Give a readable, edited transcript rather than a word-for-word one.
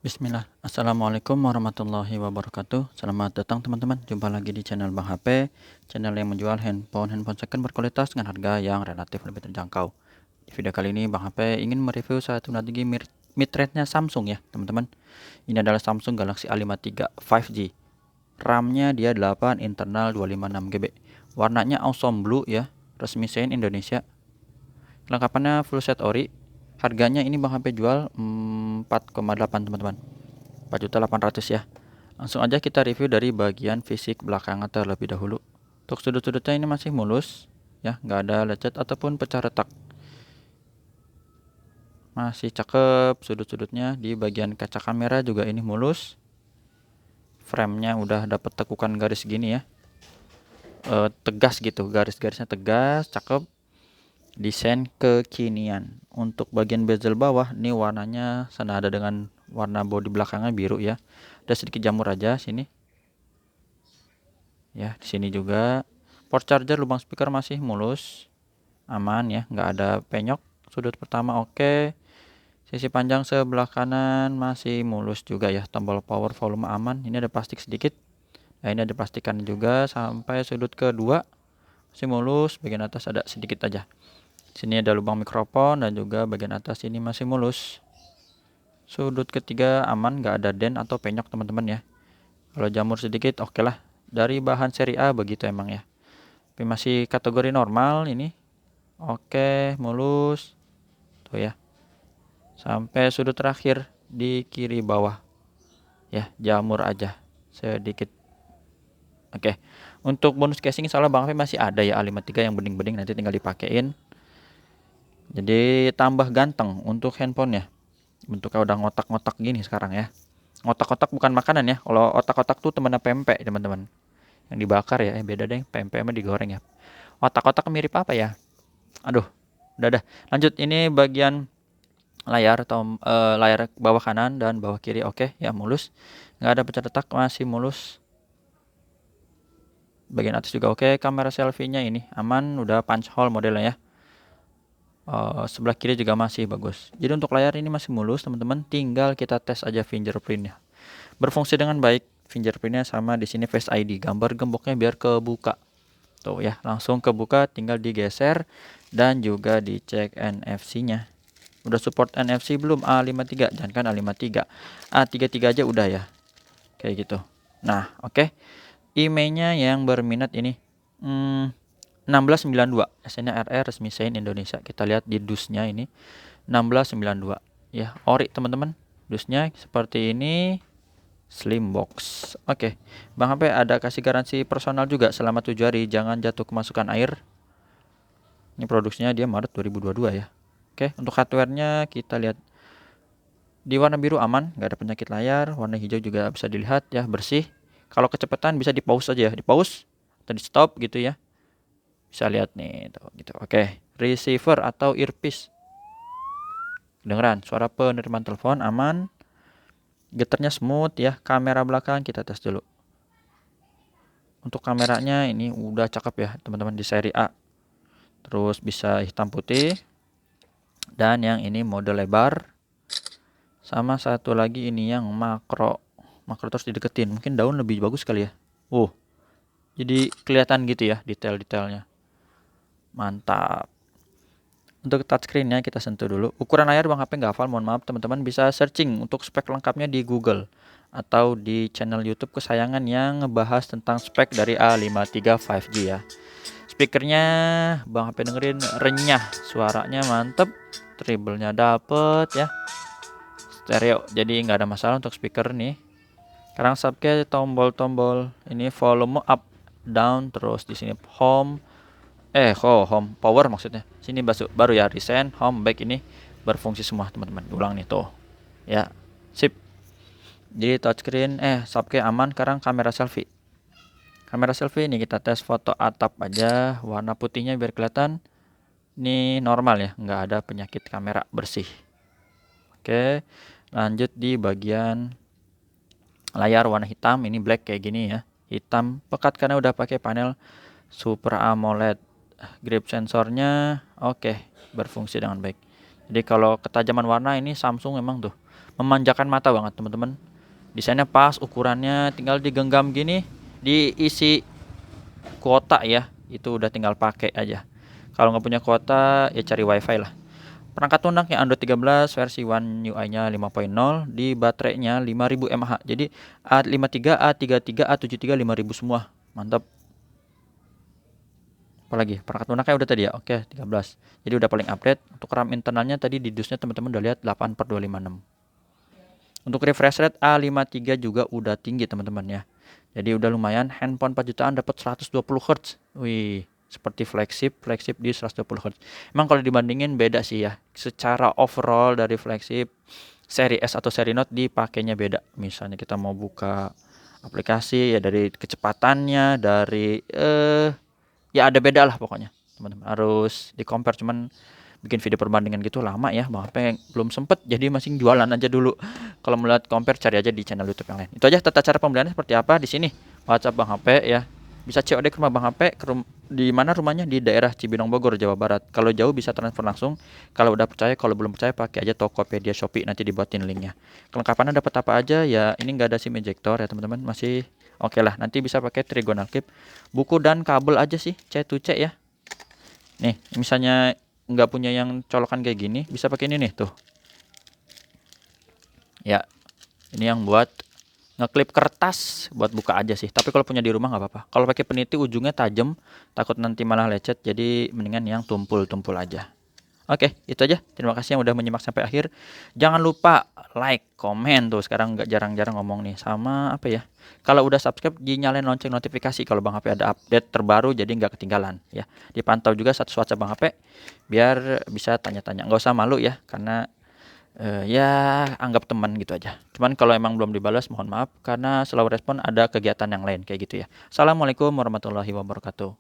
Bismillah. Assalamualaikum warahmatullahi wabarakatuh. Selamat datang teman-teman. Jumpa lagi di channel Bang HP, channel yang menjual handphone second berkualitas dengan harga yang relatif lebih terjangkau. Di video kali ini Bang HP ingin mereview satu strategi mid-range-nya Samsung ya teman-teman. Ini adalah Samsung Galaxy A53 5G. RAM-nya dia 8, internal 256 GB. Warnanya awesome blue ya, resmi Shein Indonesia. Kelengkapannya full set ori. Harganya ini Bang HP jual 4,8 teman-teman. 4.800.000 ya. Langsung aja kita review dari bagian fisik belakang terlebih dahulu. Untuk sudut-sudutnya ini masih mulus ya, nggak ada lecet ataupun pecah retak. Masih cakep sudut-sudutnya. Di bagian kaca kamera juga ini mulus. Framenya udah dapat tekukan garis gini ya. Tegas gitu, garis-garisnya tegas, cakep. Desain kekinian. Untuk bagian bezel bawah ini warnanya senada dengan warna bodi belakangnya biru ya. Ada sedikit jamur aja sini. Ya, di sini juga. Port charger, lubang speaker masih mulus. Aman ya, nggak ada penyok. Sudut pertama oke. Sisi panjang sebelah kanan masih mulus juga ya. Tombol power volume aman. Ini ada plastik sedikit. Nah, ini ada plastikan juga sampai sudut kedua masih mulus. Bagian atas ada sedikit aja. Sini ada lubang mikrofon dan juga bagian atas ini masih mulus. Sudut ketiga aman, nggak ada dent atau penyok teman-teman ya. Kalau jamur sedikit oke lah. Dari bahan seri A begitu emang ya. Tapi masih kategori normal ini. Oke, mulus. Tuh ya. Sampai sudut terakhir di kiri bawah. Ya, jamur aja sedikit. Oke. Untuk bonus casing insyaallah Bang Fe masih ada ya A53 yang bening-bening, nanti tinggal dipakein. Jadi tambah ganteng untuk handphonenya. Bentuknya udah ngotak-ngotak gini sekarang ya. Ngotak-ngotak bukan makanan ya. Kalau otak-otak tuh temennya pempek teman-teman. Yang dibakar ya. Beda deh. Pempek mah digoreng ya. Otak-otak mirip apa ya? Aduh. Udah. Lanjut. Ini bagian layar atau layar bawah kanan dan bawah kiri oke ya, mulus. Nggak ada pecah retak, masih mulus. Bagian atas juga oke. Kamera selfie-nya ini aman. Udah punch hole modelnya ya. Sebelah kiri juga masih bagus. Jadi untuk layar ini masih mulus teman-teman, tinggal kita tes aja fingerprintnya. Berfungsi dengan baik fingerprintnya, sama di sini Face ID, gambar gemboknya biar kebuka. Tuh ya, langsung kebuka, tinggal digeser dan juga dicek NFC-nya. Udah support NFC belum? A53, jangan kan A53, A33 aja udah ya. Kayak gitu. Nah, oke. IMEI-nya yang berminat ini 1692, SN-nya RR resmi Shein Indonesia. Kita lihat di dusnya ini 1692 ya, ori teman-teman. Dusnya seperti ini, slim box. Oke. Bang HP ada kasih garansi personal juga selama 7 hari, jangan jatuh kemasukan air. Ini produksinya dia Maret 2022 ya. Oke, untuk hardware-nya kita lihat di warna biru aman, nggak ada penyakit layar. Warna hijau juga bisa dilihat ya, bersih. Kalau kecepatan bisa di pause aja, di pause atau di stop gitu ya. Bisa lihat nih tuh, gitu. Oke, receiver atau earpiece. Kedengeran suara penerimaan telepon aman. Getarnya smooth ya. Kamera belakang kita tes dulu. Untuk kameranya ini udah cakep ya teman-teman, di seri A. Terus bisa hitam putih. Dan yang ini mode lebar. Sama satu lagi ini yang makro. Makro terus dideketin. Mungkin daun lebih bagus kali ya. Jadi kelihatan gitu ya detail-detailnya. Mantap. Untuk touchscreen-nya kita sentuh dulu. Ukuran layar Bang HP nggak hafal, mohon maaf teman-teman. Bisa searching untuk spek lengkapnya di Google atau di channel YouTube kesayangan yang ngebahas tentang spek dari A53 5G ya. Speakernya Bang HP dengerin renyah, suaranya mantep, treble-nya dapet ya. Stereo, jadi nggak ada masalah untuk speaker nih. Sekarang subnya tombol-tombol ini volume up, down, terus di sini home. Home power maksudnya. Sini baru ya, recent, home, back, ini berfungsi semua teman-teman. Ulang nih tuh. Ya, sip. Jadi touchscreen, subcam aman. Sekarang kamera selfie. Kamera selfie ini kita tes foto atap aja. Warna putihnya biar kelihatan. Ini normal ya, nggak ada penyakit kamera, bersih. Oke, lanjut di bagian layar warna hitam. Ini black kayak gini ya. Hitam pekat karena udah pakai panel Super AMOLED. Grip sensornya oke, berfungsi dengan baik. Jadi kalau ketajaman warna ini Samsung memang tuh memanjakan mata banget teman-teman. Desainnya pas, ukurannya tinggal digenggam gini, diisi kuota ya, itu udah tinggal pakai aja. Kalau nggak punya kuota ya cari wifi lah. Perangkat lunaknya Android 13 versi One UI-nya 5.0, di baterainya 5000 mAh. Jadi A53, A33, A73 5000 semua. Mantap. Apalagi perangkat lunaknya udah tadi ya. Oke, 13. Jadi udah paling update. Untuk RAM internalnya tadi di dusnya teman-teman udah lihat 8/256. Untuk refresh rate A53 juga udah tinggi teman-teman ya. Jadi udah lumayan, handphone 4 jutaan dapat 120 Hz. Wih, seperti flagship di 120 Hz. Emang kalau dibandingin beda sih ya. Secara overall dari flagship seri S atau seri Note dipakainya beda. Misalnya kita mau buka aplikasi ya, dari kecepatannya, dari ya ada beda lah pokoknya. Teman-teman harus di compare, cuman bikin video perbandingan gitu lama ya, Bang HP belum sempet, jadi masih jualan aja dulu. Kalau melihat compare cari aja di channel YouTube yang lain. Itu aja tata cara pembeliannya seperti apa di sini. WhatsApp Bang HP ya. Bisa COD ke rumah Bang HP, di mana rumahnya, di daerah Cibinong Bogor, Jawa Barat. Kalau jauh bisa transfer langsung. Kalau udah percaya, kalau belum percaya pakai aja Tokopedia, Shopee, nanti dibuatin linknya. Kelengkapannya dapat apa aja ya, ini nggak ada SIM ejector ya teman-teman, masih oke lah. Nanti bisa pakai trigonal clip. Buku dan kabel aja sih, C to C ya. Nih, misalnya nggak punya yang colokan kayak gini, bisa pakai ini nih tuh. Ya, ini yang buat ngeklip kertas buat buka aja sih. Tapi kalau punya di rumah nggak apa-apa. Kalau pakai peniti ujungnya tajam, takut nanti malah lecet. Jadi mendingan yang tumpul-tumpul aja. Oke, itu aja. Terima kasih yang udah menyimak sampai akhir. Jangan lupa like, komen tuh. Sekarang nggak jarang-jarang ngomong nih. Sama apa ya? Kalau udah subscribe, dinyalain lonceng notifikasi kalau Bang HP ada update terbaru, jadi nggak ketinggalan ya. Dipantau juga status WhatsApp Bang HP biar bisa tanya-tanya. Nggak usah malu ya, karena ya anggap teman gitu aja. Cuman kalau emang belum dibalas mohon maaf, karena selalu respon ada kegiatan yang lain kayak gitu ya. Assalamualaikum warahmatullahi wabarakatuh.